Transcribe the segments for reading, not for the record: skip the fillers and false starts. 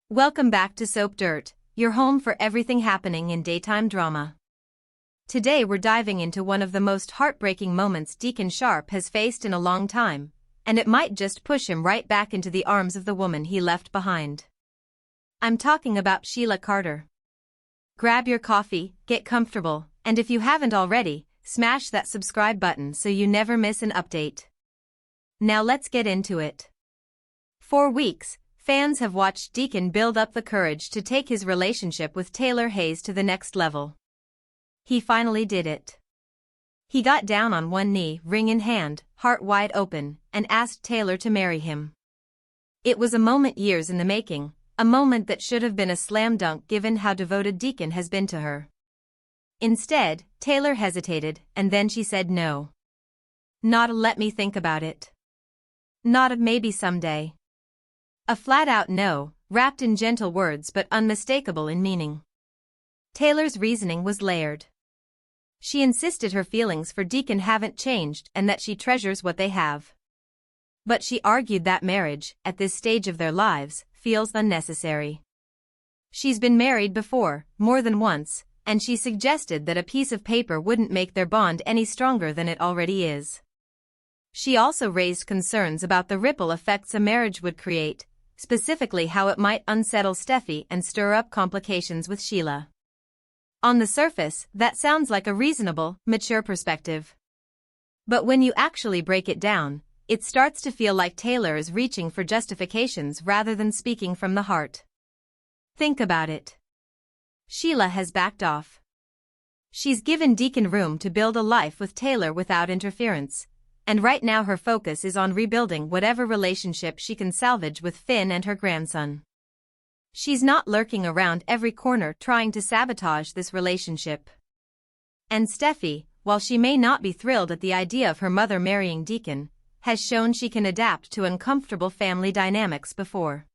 Welcome back to Soap Dirt, your home for everything happening in daytime drama. Today we're diving into one of the most heartbreaking moments Deacon Sharpe has faced in a long time, and it might just push him right back into the arms of the woman he left behind. I'm talking about Sheila Carter. Grab your coffee, get comfortable, and if you haven't already, smash that subscribe button so you never miss an update. Now let's get into it. For weeks, fans have watched Deacon build up the courage to take his relationship with Taylor Hayes to the next level. He finally did it. He got down on one knee, ring in hand, heart wide open, and asked Taylor to marry him. It was a moment years in the making, a moment that should have been a slam dunk given how devoted Deacon has been to her. Instead, Taylor hesitated, and then she said no. Not a "let me think about it." Not a "maybe someday." A flat-out no, wrapped in gentle words but unmistakable in meaning. Taylor's reasoning was layered. She insisted her feelings for Deacon haven't changed and that she treasures what they have. But she argued that marriage, at this stage of their lives, feels unnecessary. She's been married before, more than once, and she suggested that a piece of paper wouldn't make their bond any stronger than it already is. She also raised concerns about the ripple effects a marriage would create, specifically how it might unsettle Steffi and stir up complications with Sheila. On the surface, that sounds like a reasonable, mature perspective. But when you actually break it down, it starts to feel like Taylor is reaching for justifications rather than speaking from the heart. Think about it. Sheila has backed off. She's given Deacon room to build a life with Taylor without interference, and right now her focus is on rebuilding whatever relationship she can salvage with Finn and her grandson. She's not lurking around every corner trying to sabotage this relationship. And Steffi, while she may not be thrilled at the idea of her mother marrying Deacon, has shown she can adapt to uncomfortable family dynamics before.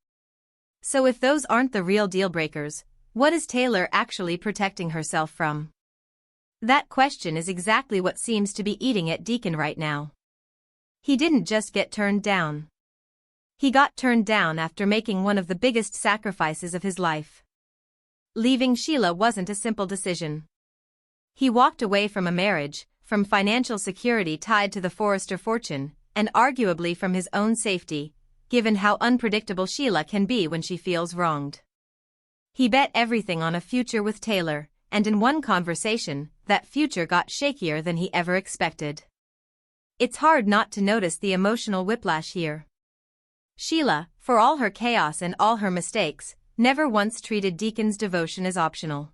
So if those aren't the real deal breakers, what is Taylor actually protecting herself from? That question is exactly what seems to be eating at Deacon right now. He didn't just get turned down. He got turned down after making one of the biggest sacrifices of his life. Leaving Sheila wasn't a simple decision. He walked away from a marriage, from financial security tied to the Forrester fortune, and arguably from his own safety, given how unpredictable Sheila can be when she feels wronged. He bet everything on a future with Taylor, and in one conversation, that future got shakier than he ever expected. It's hard not to notice the emotional whiplash here. Sheila, for all her chaos and all her mistakes, never once treated Deacon's devotion as optional.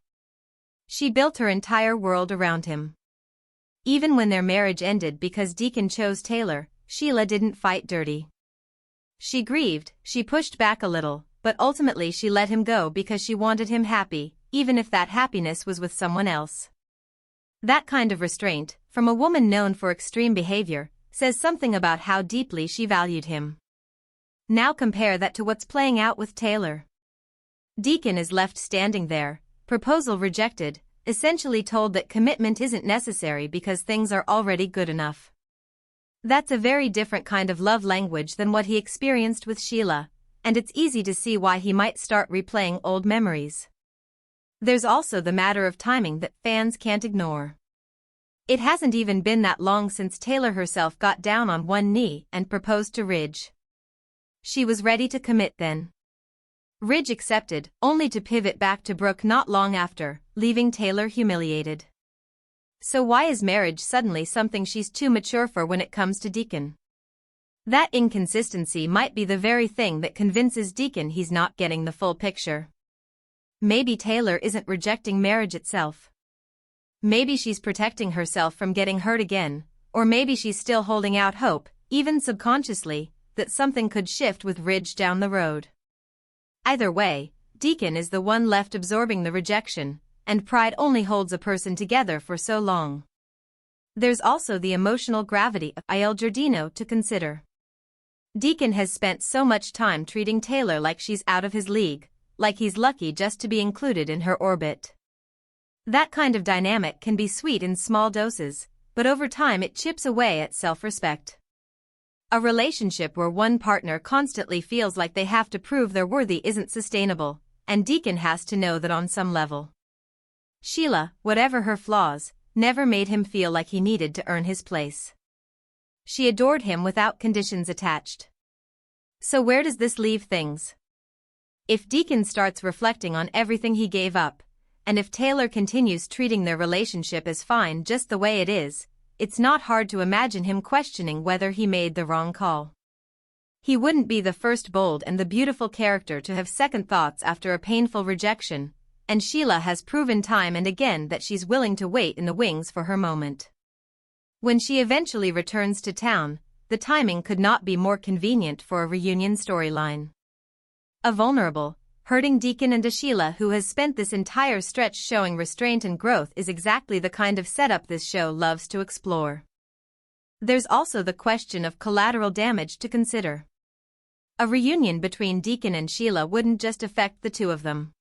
She built her entire world around him. Even when their marriage ended because Deacon chose Taylor, Sheila didn't fight dirty. She grieved, she pushed back a little, but ultimately she let him go because she wanted him happy, even if that happiness was with someone else. That kind of restraint, from a woman known for extreme behavior, says something about how deeply she valued him. Now compare that to what's playing out with Taylor. Deacon is left standing there, proposal rejected, essentially told that commitment isn't necessary because things are already good enough. That's a very different kind of love language than what he experienced with Sheila, and it's easy to see why he might start replaying old memories. There's also the matter of timing that fans can't ignore. It hasn't even been that long since Taylor herself got down on one knee and proposed to Ridge. She was ready to commit then. Ridge accepted, only to pivot back to Brooke not long after, leaving Taylor humiliated. So why is marriage suddenly something she's too mature for when it comes to Deacon? That inconsistency might be the very thing that convinces Deacon he's not getting the full picture. Maybe Taylor isn't rejecting marriage itself. Maybe she's protecting herself from getting hurt again, or maybe she's still holding out hope, even subconsciously, that something could shift with Ridge down the road. Either way, Deacon is the one left absorbing the rejection, and pride only holds a person together for so long. There's also the emotional gravity of Il Giardino to consider. Deacon has spent so much time treating Taylor like she's out of his league, like he's lucky just to be included in her orbit. That kind of dynamic can be sweet in small doses, but over time it chips away at self-respect. A relationship where one partner constantly feels like they have to prove they're worthy isn't sustainable, and Deacon has to know that on some level. Sheila, whatever her flaws, never made him feel like he needed to earn his place. She adored him without conditions attached. So where does this leave things? If Deacon starts reflecting on everything he gave up, and if Taylor continues treating their relationship as fine just the way it is, it's not hard to imagine him questioning whether he made the wrong call. He wouldn't be the first bold and the beautiful character to have second thoughts after a painful rejection, and Sheila has proven time and again that she's willing to wait in the wings for her moment. When she eventually returns to town, the timing could not be more convenient for a reunion storyline. A vulnerable, hurting Deacon and a Sheila who has spent this entire stretch showing restraint and growth is exactly the kind of setup this show loves to explore. There's also the question of collateral damage to consider. A reunion between Deacon and Sheila wouldn't just affect the two of them.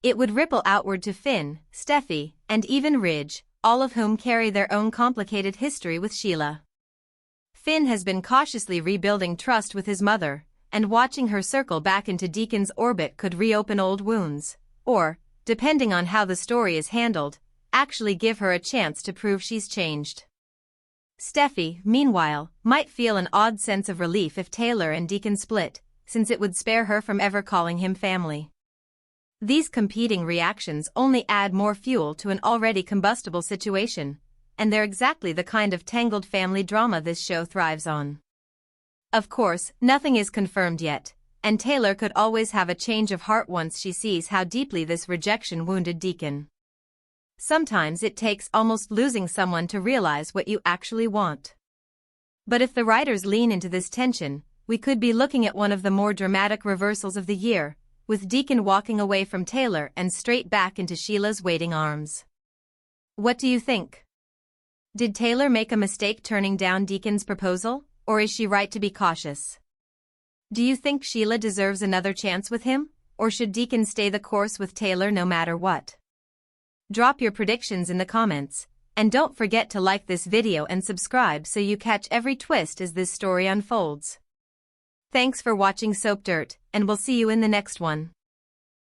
It would ripple outward to Finn, Steffi, and even Ridge, all of whom carry their own complicated history with Sheila. Finn has been cautiously rebuilding trust with his mother, and watching her circle back into Deacon's orbit could reopen old wounds, or, depending on how the story is handled, actually give her a chance to prove she's changed. Steffi, meanwhile, might feel an odd sense of relief if Taylor and Deacon split, since it would spare her from ever calling him family. These competing reactions only add more fuel to an already combustible situation, and they're exactly the kind of tangled family drama this show thrives on. Of course, nothing is confirmed yet, and Taylor could always have a change of heart once she sees how deeply this rejection wounded Deacon. Sometimes it takes almost losing someone to realize what you actually want. But if the writers lean into this tension, we could be looking at one of the more dramatic reversals of the year, with Deacon walking away from Taylor and straight back into Sheila's waiting arms. What do you think? Did Taylor make a mistake turning down Deacon's proposal? Or is she right to be cautious? Do you think Sheila deserves another chance with him, or should Deacon stay the course with Taylor no matter what? Drop your predictions in the comments, and don't forget to like this video and subscribe so you catch every twist as this story unfolds. Thanks for watching Soap Dirt, and we'll see you in the next one.